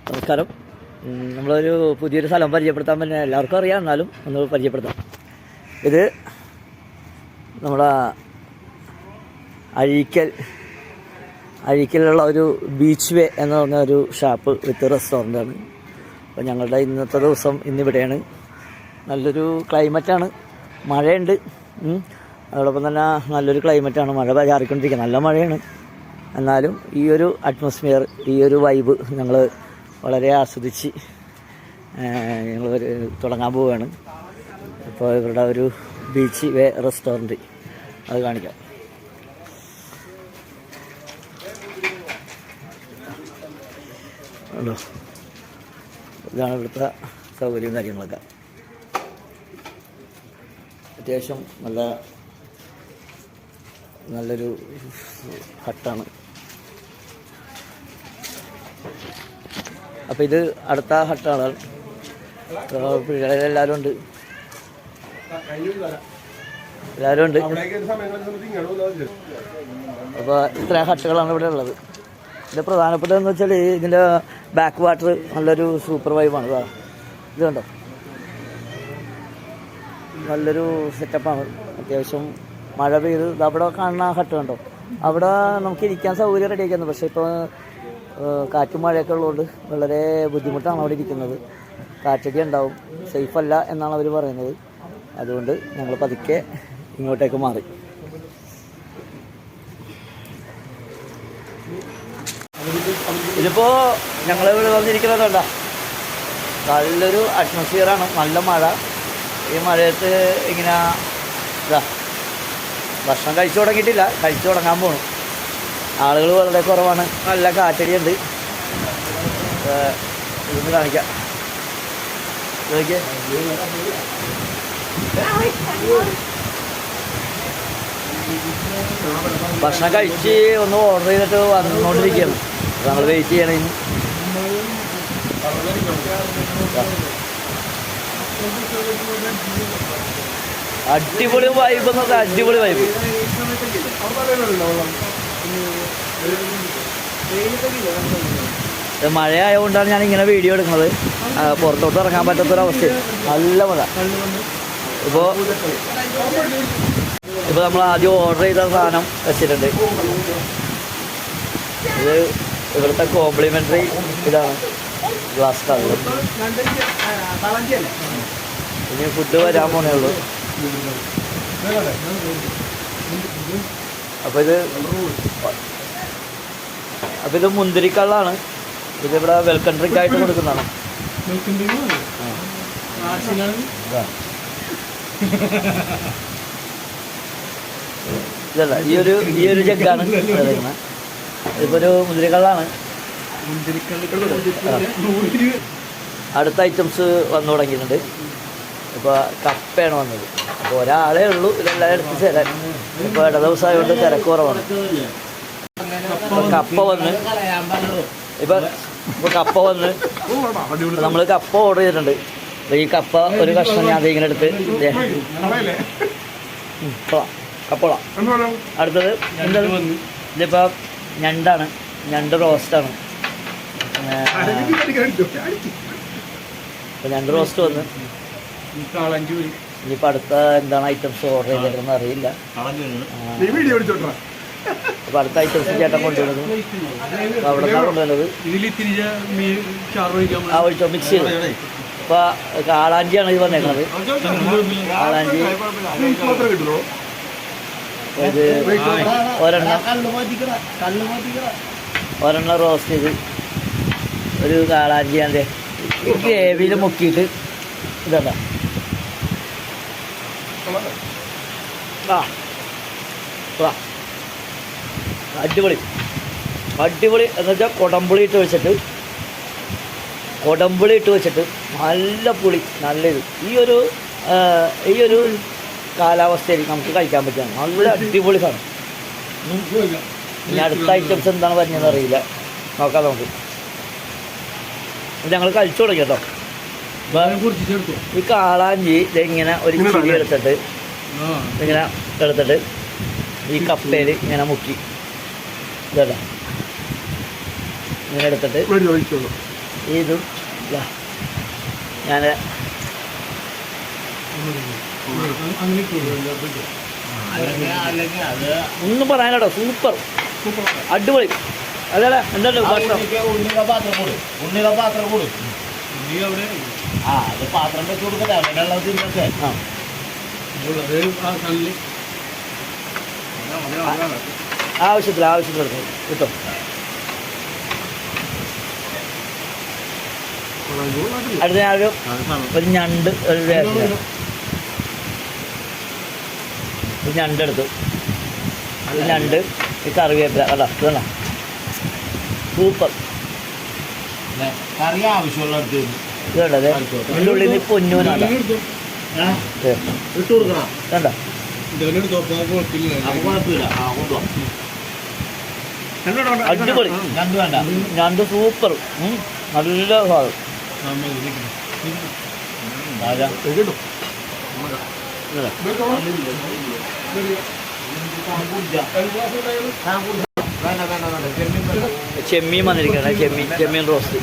നമസ്കാരം. നമ്മളൊരു പുതിയൊരു സ്ഥലം പരിചയപ്പെടുത്താൻ പറ്റുന്ന എല്ലാവർക്കും അറിയാം, എന്നാലും ഒന്ന് പരിചയപ്പെടുത്താം. ഇത് നമ്മുടെ അഴീക്കലുള്ള ഒരു ബീച്ച് വേ എന്ന് പറഞ്ഞ ഒരു ഷാപ്പ് വിത്ത് റെസ്റ്റോറൻ്റാണ്. അപ്പോൾ ഞങ്ങളുടെ ഇന്നത്തെ ദിവസം ഇന്നിവിടെയാണ്. നല്ലൊരു ക്ലൈമറ്റാണ്, മഴയുണ്ട്. അതോടൊപ്പം തന്നെ നല്ലൊരു ക്ലൈമറ്റാണ്, മഴ ചാറിക്കൊണ്ടിരിക്കുക, നല്ല മഴയാണ്. എന്നാലും ഈ ഒരു അറ്റ്മോസ്ഫിയർ, ഈ ഒരു വൈബ് ഞങ്ങൾ വളരെ ആസ്വദിച്ച് ഞങ്ങൾ തുടങ്ങാൻ പോവുകയാണ്. ഇപ്പോൾ ഇവരുടെ ഒരു ബീച്ച് വേ റെസ്റ്റോറൻറ്റ് അത് കാണിക്കാം. ഹലോ, ഇതാണ് ഇവിടുത്തെ സൗകര്യവും കാര്യങ്ങളൊക്കെ. അത്യാവശ്യം നല്ലൊരു ഹട്ടാണ്. അപ്പോൾ ഇത് അടുത്ത ഹട്ടാണ്. പിള്ളേരെല്ലാവരും ഉണ്ട്, അപ്പോൾ ഇത്രയും ഹട്ടുകളാണ് ഇവിടെ ഉള്ളത്. ഇതിൻ്റെ പ്രധാനപ്പെട്ടതെന്ന് വെച്ചാൽ ഇതിൻ്റെ ബാക്ക് വാട്ടർ നല്ലൊരു സൂപ്പർ വൈബാണ്. ഇത് കണ്ടോ, നല്ലൊരു സെറ്റപ്പാണ്. അത്യാവശ്യം മഴ പെയ്ത് അവിടെ കാണുന്ന ഹട്ട് കണ്ടോ, അവിടെ നമുക്ക് ഇരിക്കാൻ സൗകര്യം റെഡിയാക്കുന്നു. പക്ഷേ ഇപ്പോൾ കാറ്റും മഴയൊക്കെ ഉള്ളതുകൊണ്ട് വളരെ ബുദ്ധിമുട്ടാണ് അവിടെ ഇരിക്കുന്നത്. കാറ്റടി ഉണ്ടാവും, സേഫല്ല എന്നാണ് അവർ പറയുന്നത്. അതുകൊണ്ട് ഞങ്ങൾ പതുക്കെ ഇങ്ങോട്ടേക്ക് മാറി. ഇതിപ്പോൾ ഞങ്ങളിവിടെ വന്നിരിക്കുന്നത് കണ്ടോ, നല്ലൊരു അറ്റ്മോസ്ഫിയറാണ്, നല്ല മഴ. ഈ മഴയത്ത് ഇങ്ങനെ ഭക്ഷണം കഴിച്ചു തുടങ്ങിയിട്ടില്ല, കഴിച്ചു തുടങ്ങാൻ പോകണം. ആളുകൾ വളരെ കുറവാണ്, നല്ല കാറ്റടിയുണ്ട്. ഇതൊന്ന് കാണിക്കാം. ഭക്ഷണം കഴിച്ച് ഒന്ന് ഓർഡർ ചെയ്തിട്ട് വന്നുകൊണ്ടിരിക്കുകയാണ്. നമ്മൾ വെയിറ്റ് ചെയ്യണം. ഇനി അടിപൊളി വൈബ് എന്ന് പറഞ്ഞാൽ അടിപൊളി വൈബ്. മഴയായതുകൊണ്ടാണ് ഞാൻ വീഡിയോ എടുക്കുന്നത്. പുറത്തോട്ട് ഇറങ്ങാൻ പറ്റാത്തൊരവസ്ഥ, നല്ല മഴ. ഇപ്പോൾ നമ്മൾ ആദ്യം ഓർഡർ ചെയ്ത സാധനം വെച്ചിട്ടുണ്ട്. ഇത് ഇവിടുത്തെ കോംപ്ലിമെൻ്ററി ഇതാണ്, ഗ്ലാസ് കള്ള്. ഇനി ഫുഡ് വരാൻ പോണേ ഉള്ളൂ. അപ്പോൾ ഇത് മുന്തിരിക്കള്ളാണ്. ഇതിവിടെ വെൽക്കം ഡ്രിങ്ക് ആയിട്ട് കൊടുക്കുന്നതാണ്. ഇതല്ല, ഈ ഒരു ജഗ്ഗാണ് എടുക്കുന്നത്. ഇതിപ്പോൾ ഒരു മുന്തിരിക്കള്ളാണ്. അടുത്ത ഐറ്റംസ് വന്നു തുടങ്ങിയിട്ടുണ്ട്. ഇപ്പോൾ കപ്പയാണ് വന്നത്. അപ്പോൾ ഒരാളേ ഉള്ളൂ ഇതെല്ലാം എടുത്ത് ചേരാൻ. ഇപ്പോൾ ഇട ദിവസമായതുകൊണ്ട് തിരക്ക് കുറവാണ്. കപ്പ വന്ന് നമ്മൾ കപ്പ ഓർഡർ ചെയ്തിട്ടുണ്ട്. ഈ കപ്പ ഒരു കഷ്ണം ഞാൻ ഇങ്ങനെ എടുത്ത് കപ്പോള. അടുത്തത് ഇതിപ്പോൾ ഞണ്ടാണ്, ഞണ്ട് റോസ്റ്റാണ്. അപ്പോൾ ഞണ്ട് റോസ്റ്റ് വന്ന് ഇനിയിപ്പോൾ അടുത്ത എന്താണ് ഐറ്റംസ് ഓർഡർ ചെയ്തിട്ടെന്ന് അറിയില്ല. അപ്പോൾ അടുത്ത ഐറ്റംസ് ചേട്ടൻ കൊണ്ടുവരുന്നത് അവിടെ നിന്നാണ് കൊണ്ടുവരുന്നത്. ഒഴിച്ചോ, മിക്സ് ചെയ്തു. ഇപ്പോൾ കാളാഞ്ചിയാണ് ഇത് വന്നേക്കുന്നത്. കാളാഞ്ചി ഇത് ഒരെണ്ണം റോസ്റ്റ് ചെയ്ത് ഒരു കാളാഞ്ചിയാൻ്റെ ഗ്രേവിയിൽ മുക്കിയിട്ട് ഇതല്ല. അടിപൊളി എന്ന് വെച്ചാൽ കൊടംപുളി ഇട്ട് വെച്ചിട്ട് നല്ല പുളി, നല്ലത്. ഈ ഒരു കാലാവസ്ഥയിൽ നമുക്ക് കഴിക്കാൻ പറ്റുകയാണ്. നല്ല അടിപൊളി സാധനം. ഇനി അടുത്ത ഐറ്റംസ് എന്താണ് പറഞ്ഞതെന്ന് അറിയില്ല, നോക്കാം നമുക്ക്. ഞങ്ങൾ കഴിച്ചു തുടങ്ങി കേട്ടോ. ഈ കാളാഞ്ചി ഇങ്ങനെ ഒരു ചിരി എടുത്തിട്ട് ഈ കപ്പയിൽ ഇങ്ങനെ മുക്കി ഇതല്ല ഇങ്ങനെ എടുത്തിട്ട് ഇതും ഞാൻ ഒന്നും പറയാനോ. സൂപ്പർ, അടിപൊളി. അതല്ല എന്താ പാത്രം വെച്ച് കൊടുക്കട്ടെ അവനുള്ളതിനൊക്കെ. ആവശ്യത്തിൽ എടുക്കും കിട്ടും. അടുത്ത ഞാനൊരു ഞണ്ട് ഞണ്ടെടുത്തു. ഞണ്ട് ഈ കറിവേപ്പില കേട്ടോ. ഇതല്ല സൂപ്പർ. കറി ആവശ്യമുള്ള ഇതുണ്ടത് ഇതിൻ്റെ ഉള്ളിൽ നിന്ന് പൊന്നൂനാണ് ഇട്ട് കൊടുക്കണം. കണ്ട അടിപൊളി ഞണ്ട് സൂപ്പർ. നല്ല സാധനം. ചെമ്മീൻ വന്നിരിക്കുകയാണ്. ചെമ്മീൻ റോസ്റ്റ്.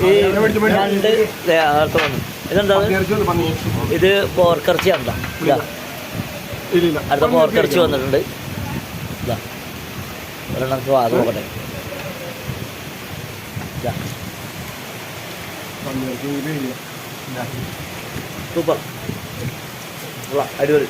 ഈ ഞണ്ട് അടുത്ത് വന്നു. ഇതെന്താ ഇത്? പോർക്കിറച്ചി ഉണ്ടോ? അടുത്ത പോർക്കിറച്ചി വന്നിട്ടുണ്ട്. ഇതാ ഒരെണ്ണം സ്വാദ് നോക്കട്ടെ. സൂപ്പർ. അടിപൊളി.